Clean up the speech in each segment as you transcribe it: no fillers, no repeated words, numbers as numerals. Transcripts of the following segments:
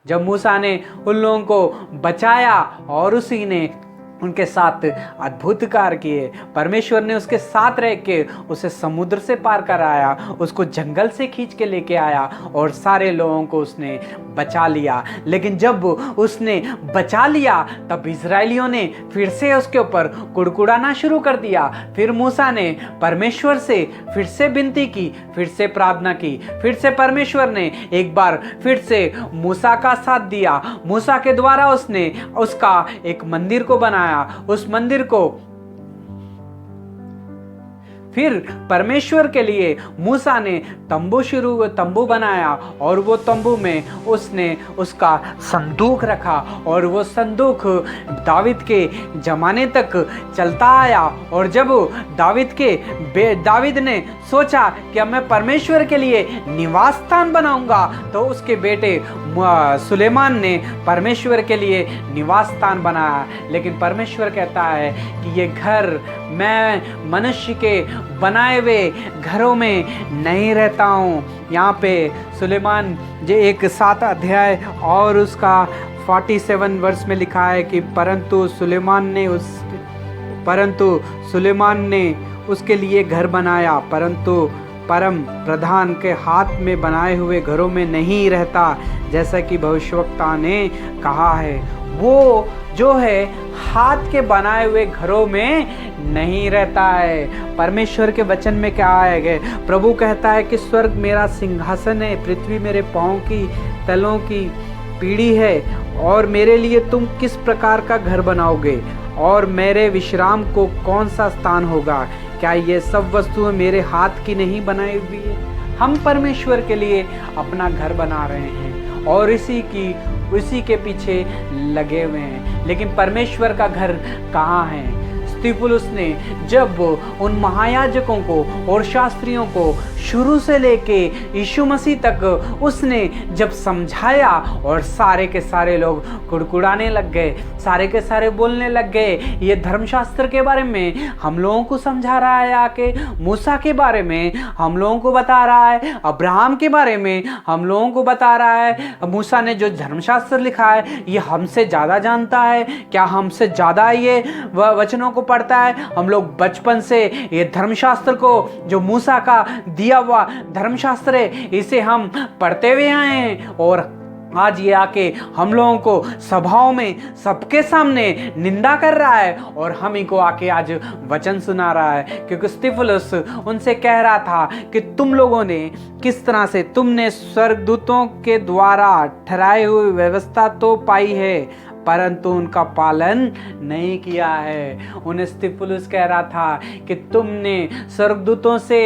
जब मूसा ने उन लोगों को बचाया और उसी ने उनके साथ अद्भुत कार्य किए, परमेश्वर ने उसके साथ रह के उसे समुद्र से पार कराया, उसको जंगल से खींच के लेके आया और सारे लोगों को उसने बचा लिया। लेकिन जब उसने बचा लिया तब इजरायलियों ने फिर से उसके ऊपर कुड़कुड़ाना शुरू कर दिया। फिर मूसा ने परमेश्वर से फिर से विनती की, फिर से प्रार्थना की, फिर से परमेश्वर ने एक बार फिर से मूसा का साथ दिया। मूसा के द्वारा उसने उसका एक मंदिर को बनाया। उस मंदिर को फिर परमेश्वर के लिए मूसा ने तंबू बनाया और वो तंबू में उसने उसका संदूक रखा और वो संदूक दाविद के जमाने तक चलता आया। और जब दाविद ने सोचा कि अब मैं परमेश्वर के लिए निवास स्थान बनाऊंगा, तो उसके बेटे सुलेमान ने परमेश्वर के लिए निवास स्थान बनाया। लेकिन परमेश्वर कहता है कि ये घर मैं मनुष्य के बनाए हुए घरों में नहीं रहता हूँ। यहाँ पे सुलेमान जो 7 अध्याय और उसका 47 वर्ष में लिखा है कि परंतु सुलेमान ने उसके लिए घर बनाया, परंतु परम प्रधान के हाथ में बनाए हुए घरों में नहीं रहता, जैसा कि भविष्यवक्ता ने कहा है। वो जो है हाथ के बनाए हुए घरों में नहीं रहता है। परमेश्वर के वचन में क्या है? प्रभु कहता है कि स्वर्ग मेरा सिंहासन है, पृथ्वी मेरे पांव की तलों की पीढ़ी है, और मेरे लिए तुम किस प्रकार का घर बनाओगे, और मेरे विश्राम को कौन सा स्थान होगा? क्या ये सब वस्तुएं मेरे हाथ की नहीं बनाई हुई है? हम परमेश्वर के लिए अपना घर बना रहे हैं और इसी के पीछे लगे हुए हैं। लेकिन परमेश्वर का घर कहाँ है? स्तिफनुस ने जब उन महायाजकों को और शास्त्रियों को शुरू से लेके यीशु मसीह तक उसने जब समझाया, और सारे के सारे लोग कुड़कुड़ाने लग गए, सारे के सारे बोलने लग गए, ये धर्मशास्त्र के बारे में हम लोगों को समझा रहा है, आके मूसा के बारे में हम लोगों को बता रहा है, अब्राहम के बारे में हम लोगों को बता रहा है। मूसा ने जो धर्मशास्त्र लिखा है ये हमसे ज़्यादा जानता है क्या? हमसे ज़्यादा ये वचनों को पढ़ता है? हम लोग बचपन से ये धर्मशास्त्र को, जो मूसा का दिया हुआ धर्मशास्त्र है, इसे हम पढ़ते हुए आए हैं, और आज ये आके हम लोगों को सभाओं में सबके सामने निंदा कर रहा है, और हम ही को आके आज वचन सुना रहा है। क्योंकि स्तिफनुस उनसे कह रहा था कि तुम लोगों ने किस तरह से, तुमने स्वर्गदूतों के द्वारा ठहराई हुई व्यवस्था तो पाई है, परंतु उनका पालन नहीं किया है। उन्हें स्तिफनुस कह रहा था कि तुमने स्वर्गदूतों से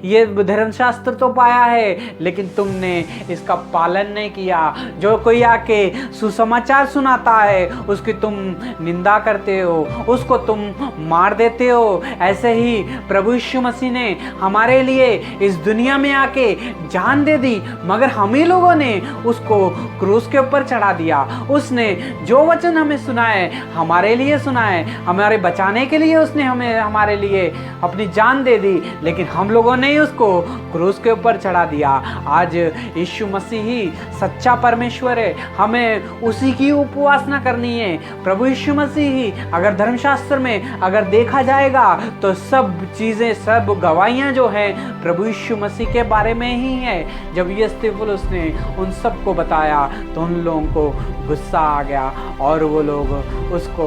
ये धर्मशास्त्र तो पाया है, लेकिन तुमने इसका पालन नहीं किया। जो कोई आके सुसमाचार सुनाता है उसकी तुम निंदा करते हो, उसको तुम मार देते हो। ऐसे ही प्रभु यीशु मसीह ने हमारे लिए इस दुनिया में आके जान दे दी, मगर हम ही लोगों ने उसको क्रूस के ऊपर चढ़ा दिया। उसने जो वचन हमें सुना है, हमारे लिए सुना है, हमारे बचाने के लिए उसने हमारे लिए अपनी जान दे दी, लेकिन हम लोगों ने उसको क्रूस के ऊपर चढ़ा दिया। आज यीशु मसीह ही सच्चा परमेश्वर है, हमें उसी की उपासना करनी है। प्रभु यीशु मसीह ही, अगर धर्मशास्त्र में अगर देखा जाएगा तो सब चीज़ें, सब गवाहियाँ जो हैं प्रभु यीशु मसीह के बारे में ही है। जब ये स्तिफनुस ने उन सबको बताया तो उन लोगों को गुस्सा आ गया और वो लोग उसको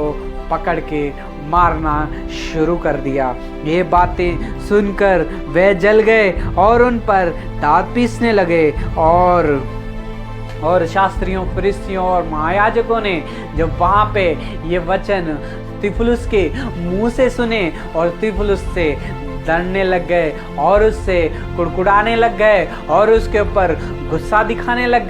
पकड़ के मारना शुरू कर दिया। ये बातें सुनकर वे जल गए और उन पर दांत पीसने लगे। और शास्त्रियों, फरीसियों और महायाजकों ने जब वहाँ पे ये वचन स्तिफनुस के मुंह से सुने और स्तिफनुस से डरने लग गए और उससे कुड़कुड़ाने लग गए और उसके ऊपर गुस्सा दिखाने लग गए।